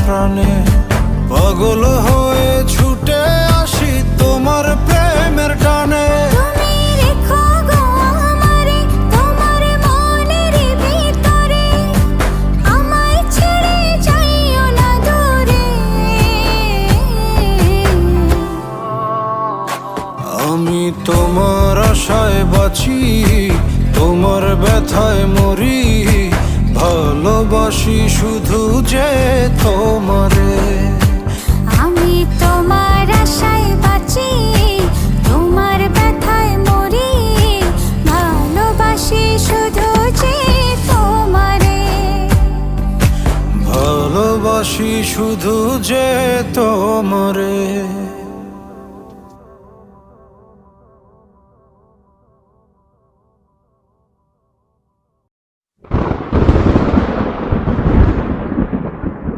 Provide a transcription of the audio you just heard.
প্রাণে পাগল হয়ে ছুটে আসি তোমার প্রেমের টানে। তুমি রেখো গো আমারে তোমার মনের ভিতরে, আমায় ছেড়ে যাইও না দূরে। আমি তোমার আশায় বাঁচি, তোমার ব্যথায় মরি, ভালোবাসি শুধু যে তোমারে। আমি তোমার আশায় বাঁচি, তোমার ব্যথায় মরি, ভালোবাসি শুধু যে তোমারে। ভালোবাসি শুধু যে তোমারে।